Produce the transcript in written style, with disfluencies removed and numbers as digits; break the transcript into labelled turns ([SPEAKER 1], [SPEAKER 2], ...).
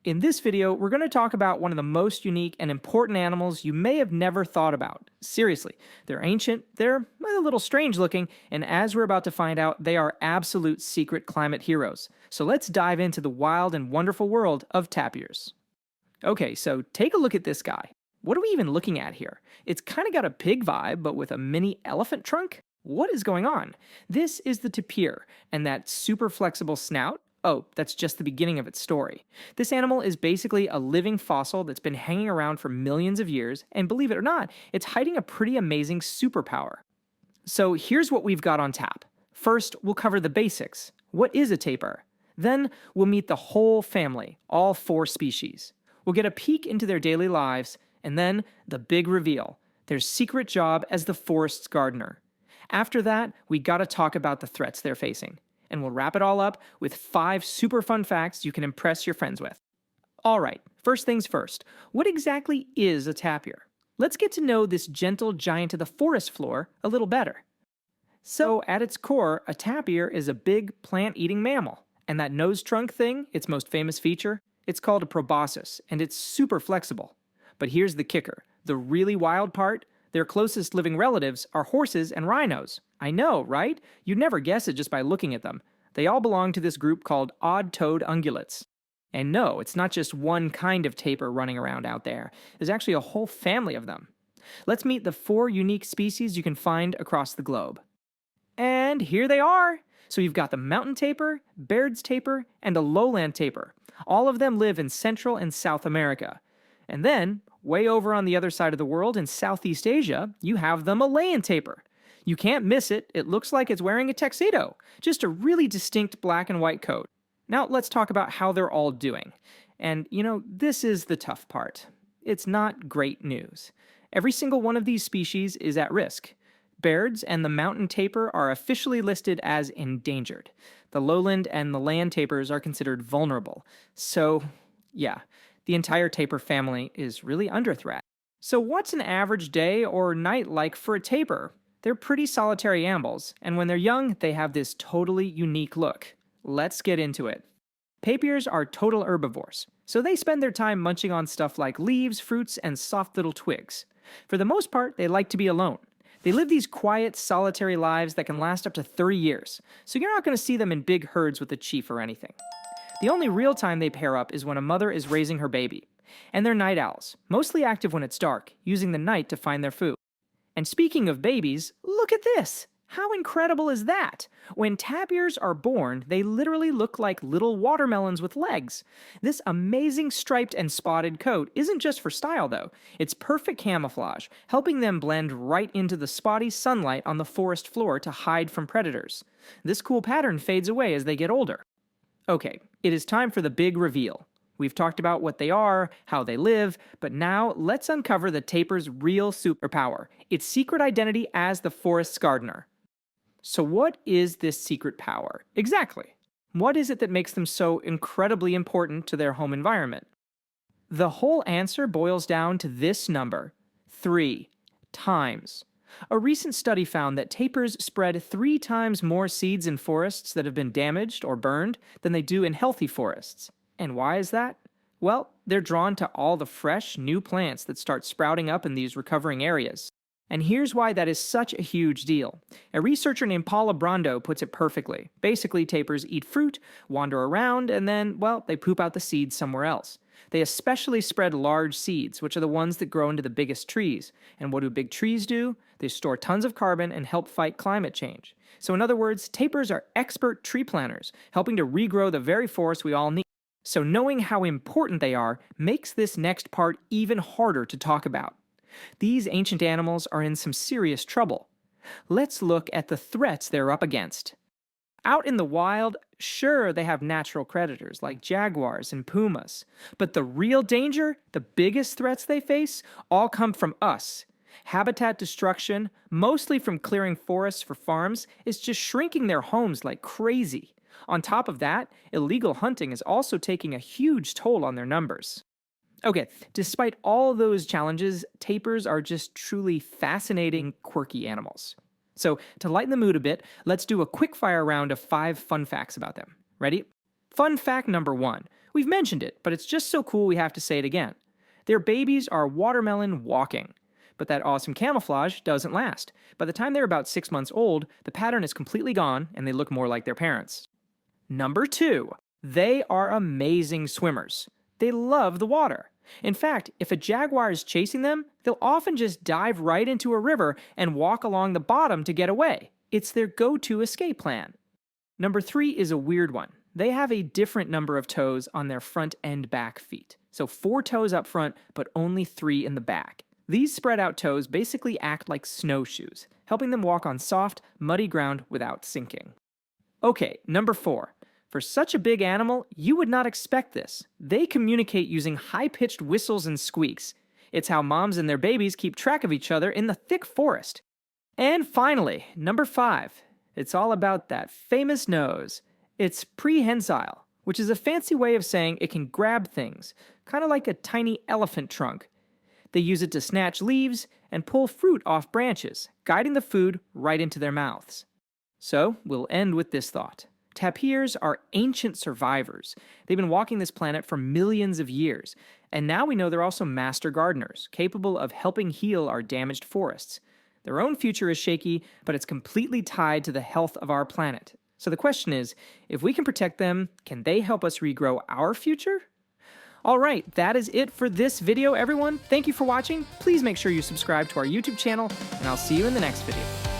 [SPEAKER 1] In this video, we're going to talk about one of the most unique and important animals you may have never thought about. Seriously, they're ancient, they're a little strange looking, and as we're about to find out, they are absolute secret climate heroes. So let's dive into the wild and wonderful world of tapirs. Okay, so take a look at this guy. What are we even looking at here? It's kind of got a pig vibe, but with a mini elephant trunk? What is going on? This is the tapir, and that super flexible snout? Oh, that's just the beginning of its story. This animal is basically a living fossil that's been hanging around for millions of years, and believe it or not, it's hiding a pretty amazing superpower. So here's what we've got on tap. First, we'll cover the basics. What is a tapir? Then, we'll meet the whole family, all 4 species. We'll get a peek into their daily lives, and then the big reveal, their secret job as the forest's gardener. After that, we gotta talk about the threats they're facing. And we'll wrap it all up with 5 super fun facts you can impress your friends with. Alright, first things first, what exactly is a tapir? Let's get to know this gentle giant of the forest floor a little better. So, at its core, a tapir is a big plant-eating mammal. And that nose trunk thing, its most famous feature, it's called a proboscis, and it's super flexible. But here's the kicker, the really wild part, their closest living relatives are horses and rhinos. I know, right? You'd never guess it just by looking at them. They all belong to this group called odd-toed ungulates. And no, it's not just one kind of tapir running around out there. There's actually a whole family of them. Let's meet the 4 unique species you can find across the globe. And here they are! So you've got the mountain tapir, Baird's tapir, and a lowland tapir. All of them live in Central and South America. And then, way over on the other side of the world in Southeast Asia, you have the Malayan tapir. You can't miss it, it looks like it's wearing a tuxedo, just a really distinct black and white coat. Now let's talk about how they're all doing. And this is the tough part. It's not great news. Every single one of these species is at risk. Baird's and the mountain tapir are officially listed as endangered. The lowland and the land tapirs are considered vulnerable. So, yeah, the entire tapir family is really under threat. So what's an average day or night like for a tapir? They're pretty solitary animals, and when they're young, they have this totally unique look. Let's get into it. Tapirs are total herbivores, so they spend their time munching on stuff like leaves, fruits, and soft little twigs. For the most part, they like to be alone. They live these quiet, solitary lives that can last up to 30 years, so you're not going to see them in big herds with a chief or anything. The only real time they pair up is when a mother is raising her baby. And they're night owls, mostly active when it's dark, using the night to find their food. And speaking of babies, look at this! How incredible is that? When tapirs are born, they literally look like little watermelons with legs. This amazing striped and spotted coat isn't just for style though. It's perfect camouflage, helping them blend right into the spotty sunlight on the forest floor to hide from predators. This cool pattern fades away as they get older. Okay, it is time for the big reveal. We've talked about what they are, how they live, but now let's uncover the tapir's real superpower, its secret identity as the forest's gardener. So what is this secret power? Exactly. What is it that makes them so incredibly important to their home environment? The whole answer boils down to this number, 3 times. A recent study found that tapirs spread 3 times more seeds in forests that have been damaged or burned than they do in healthy forests. And why is that? Well, they're drawn to all the fresh, new plants that start sprouting up in these recovering areas. And here's why that is such a huge deal. A researcher named Paula Brando puts it perfectly. Basically, tapirs eat fruit, wander around, and then, they poop out the seeds somewhere else. They especially spread large seeds, which are the ones that grow into the biggest trees. And what do big trees do? They store tons of carbon and help fight climate change. So in other words, tapirs are expert tree planters, helping to regrow the very forest we all need. So knowing how important they are makes this next part even harder to talk about. These ancient animals are in some serious trouble. Let's look at the threats they're up against. Out in the wild, sure, they have natural predators like jaguars and pumas. But the real danger, the biggest threats they face, all come from us. Habitat destruction, mostly from clearing forests for farms, is just shrinking their homes like crazy. On top of that, illegal hunting is also taking a huge toll on their numbers. Okay, despite all those challenges, tapirs are just truly fascinating, quirky animals. So, to lighten the mood a bit, let's do a quick fire round of 5 fun facts about them. Ready? Fun fact number 1. We've mentioned it, but it's just so cool we have to say it again. Their babies are watermelon walking. But that awesome camouflage doesn't last. By the time they're about 6 months old, the pattern is completely gone and they look more like their parents. Number 2. They are amazing swimmers. They love the water. In fact, if a jaguar is chasing them, they'll often just dive right into a river and walk along the bottom to get away. It's their go-to escape plan. Number 3 is a weird one. They have a different number of toes on their front and back feet. So 4 toes up front, but only 3 in the back. These spread out toes basically act like snowshoes, helping them walk on soft, muddy ground without sinking. Okay, number 4. For such a big animal, you would not expect this. They communicate using high-pitched whistles and squeaks. It's how moms and their babies keep track of each other in the thick forest. And finally, number 5. It's all about that famous nose. It's prehensile, which is a fancy way of saying it can grab things, kind of like a tiny elephant trunk. They use it to snatch leaves and pull fruit off branches, guiding the food right into their mouths. So, we'll end with this thought. Tapirs are ancient survivors. They've been walking this planet for millions of years, and now we know they're also master gardeners, capable of helping heal our damaged forests. Their own future is shaky, but it's completely tied to the health of our planet. So the question is, if we can protect them, can they help us regrow our future? Alright, that is it for this video, everyone. Thank you for watching. Please make sure you subscribe to our YouTube channel, and I'll see you in the next video.